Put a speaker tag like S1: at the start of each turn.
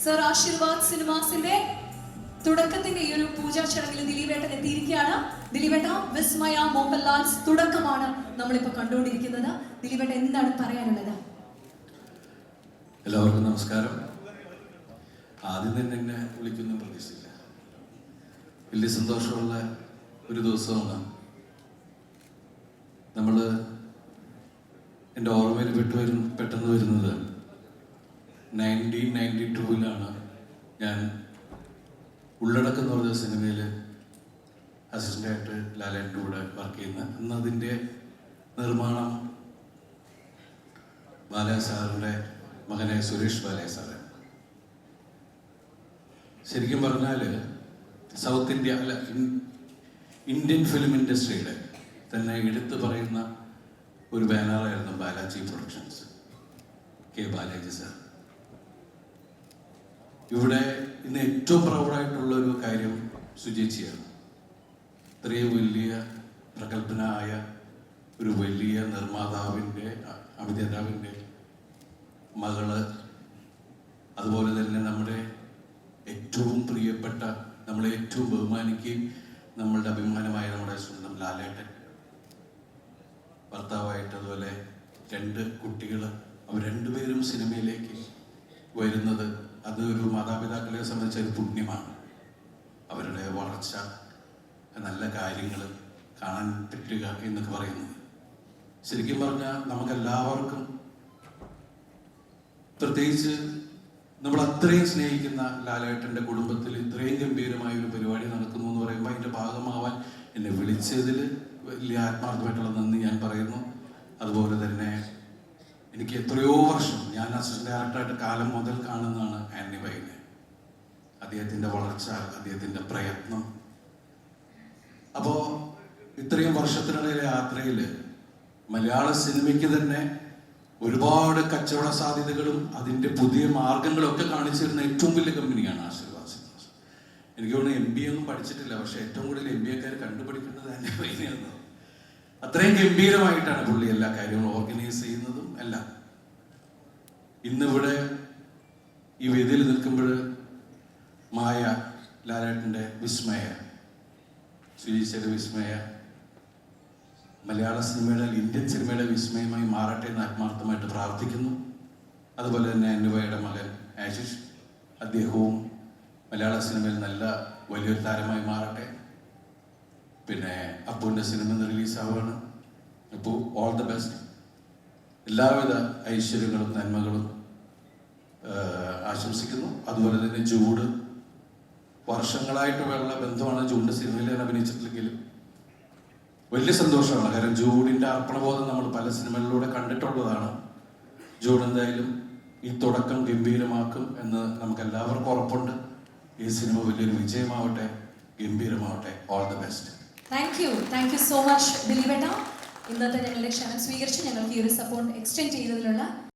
S1: Sir Aashirvad സിനിമാസിന്റെ തുടക്കത്തിന്റെ ഈ ഒരു പൂജാ ചടങ്ങിൽ ദിലീപേട്ടൻ എത്തിയിരിക്കുകയാണ്. ദിലീപേട്ട, വിസ്മയ മോഹൻലാൽസ് തുടക്കമാണ് നമ്മളിപ്പോൾ കണ്ടുകൊണ്ടിരിക്കുന്നത്. ദിലീപേട്ട, എന്താണ് പറയാനുള്ളത്?
S2: എല്ലാവർക്കും നമസ്കാരം. ആദ്യം തന്നെ എന്നെ വിളിക്കുന്ന പ്രതീക്ഷയില്ല. വലിയ സന്തോഷമുള്ള ഒരു ദിവസമാണ്. എൻ്റെ ഓർമ്മയിൽ പെട്ടെന്ന് വരുന്നത് 1992 ഞാൻ ഉള്ളടക്കം എന്ന് പറഞ്ഞ സിനിമയിൽ അസിസ്റ്റൻ്റായിട്ട് ലാലേട്ടൻ്റെ കൂടെ വർക്ക് ചെയ്യുന്നത്. അന്ന് അതിൻ്റെ നിർമ്മാണം ബാലയ സാറിൻ്റെ മകനായ സുരേഷ് ബാലയ സാറ്. ശരിക്കും പറഞ്ഞാൽ സൗത്ത് ഇന്ത്യ അല്ല ഇന്ത്യൻ ഫിലിം ഇൻഡസ്ട്രിയുടെ തന്നെ എടുത്തു പറയുന്ന ഒരു ബാനറായിരുന്നു Balaji productions, K Balaji sir. ഇവിടെ ഇന്ന് ഏറ്റവും പ്രൗഡായിട്ടുള്ള ഒരു കാര്യം സുചേച്ചിയാണ്. ഇത്രയും വലിയ പ്രഗത്ഭനായ ഒരു വലിയ നിർമ്മാതാവിൻ്റെ അഭിനേതാവിൻ്റെ മകള്, അതുപോലെ തന്നെ നമ്മുടെ ഏറ്റവും പ്രിയപ്പെട്ട, നമ്മളെ ഏറ്റവും ബഹുമാനിക്കുകയും നമ്മളുടെ അഭിമാനമായ നമ്മുടെ സ്വന്തം ലാലേട്ടൻ ഭർത്താവായിട്ട്, അതുപോലെ 2 കുട്ടികൾ, അവർ രണ്ടുപേരും സിനിമയിലേക്ക് വരുന്നത് അത് ഒരു മാതാപിതാക്കളെ സംബന്ധിച്ച ഒരു പുണ്യമാണ്. അവരുടെ വളർച്ച, നല്ല കാര്യങ്ങൾ കാണാൻ പറ്റുക എന്നൊക്കെ പറയുന്നത് ശരിക്കും പറഞ്ഞാൽ നമുക്കെല്ലാവർക്കും, പ്രത്യേകിച്ച് നമ്മൾ അത്രയും സ്നേഹിക്കുന്ന ലാലേട്ടൻ്റെ കുടുംബത്തിൽ ഇത്രയും ഗംഭീരമായ ഒരു പരിപാടി നടക്കുന്നു എന്ന് പറയുമ്പോൾ അതിൻ്റെ ഭാഗമാവാൻ എന്നെ വിളിച്ചതിൽ വലിയ ആത്മാർത്ഥമായിട്ടുള്ള നന്ദി ഞാൻ പറയുന്നു. അതുപോലെ തന്നെ എനിക്ക് എത്രയോ വർഷം, ഞാൻ അസിസ്റ്റന്റ് ഡയറക്ടറായിട്ട് കാലം മുതൽ കാണുന്നതാണ് ആന്റണി ബൈനെ. അദ്ദേഹത്തിൻ്റെ വളർച്ച, അദ്ദേഹത്തിൻ്റെ പ്രയത്നം. അപ്പോൾ ഇത്രയും വർഷത്തിനിടയിലെ യാത്രയിൽ മലയാള സിനിമയ്ക്ക് തന്നെ ഒരുപാട് കച്ചവട സാധ്യതകളും അതിൻ്റെ പുതിയ മാർഗങ്ങളും ഒക്കെ കാണിച്ചു തരുന്ന ഏറ്റവും വലിയ കമ്പനിയാണ് ആശീർവാദ് സിനിമാസ്. എനിക്ക് തോന്നുന്നു MBA ഒന്നും പഠിച്ചിട്ടില്ല, പക്ഷെ ഏറ്റവും കൂടുതൽ MBAക്കാർ കണ്ടുപിടിക്കുന്നത് ആന്റണി ബൈനെയാണ്. അത്രയും ഗംഭീരമായിട്ടാണ് പുള്ളി എല്ലാ കാര്യങ്ങളും ഓർഗനൈസ് ചെയ്യുന്നതും എല്ലാം. ഇന്നിവിടെ ഈ വേദിയിൽ നിൽക്കുമ്പോൾ മായ, ലാലേട്ടൻ്റെ വിസ്മയ, സുചേച്ചിയുടെ വിസ്മയ മലയാള സിനിമയുടെ, ഇന്ത്യൻ സിനിമയുടെ വിസ്മയമായി മാറട്ടെ എന്ന് ആത്മാർത്ഥമായിട്ട് പ്രാർത്ഥിക്കുന്നു. അതുപോലെ തന്നെ അന്നുവയുടെ മകൻ ആശിഷ്, അദ്ദേഹവും മലയാള സിനിമയിൽ നല്ല വലിയൊരു താരമായി മാറട്ടെ. പിന്നെ അപ്പുവിൻ്റെ സിനിമ റിലീസാവുകയാണ്. അപ്പോൾ ഓൾ ദ ബെസ്റ്റ്, എല്ലാവിധ ഐശ്വര്യങ്ങളും നന്മകളും ആശംസിക്കുന്നു. അതുപോലെ തന്നെ ജൂഡ്, വർഷങ്ങളായിട്ടുള്ള ബന്ധമാണ്. ജൂഡിൻ്റെ സിനിമയിൽ ഞാൻ അഭിനയിച്ചിട്ടില്ലെങ്കിലും വലിയ സന്തോഷമാണ്. കാരണം ജൂഡിൻ്റെ അർപ്പണബോധം നമ്മൾ പല സിനിമകളിലൂടെ കണ്ടിട്ടുള്ളതാണ്. ജൂഡ് എന്തായാലും ഈ തുടക്കം ഗംഭീരമാക്കും എന്ന് നമുക്ക് എല്ലാവർക്കും ഉറപ്പുണ്ട്. ഈ സിനിമ വലിയൊരു വിജയമാവട്ടെ, ഗംഭീരമാവട്ടെ. All the best.
S1: Thank you so much ദിലീപേട്ട. ഇന്നത്തെ ഞങ്ങളുടെ ക്ഷണം സ്വീകരിച്ച് ഞങ്ങൾക്ക് ഈ ഒരു സപ്പോർട്ട് എക്സ്റ്റെൻഡ് ചെയ്തതിലുള്ള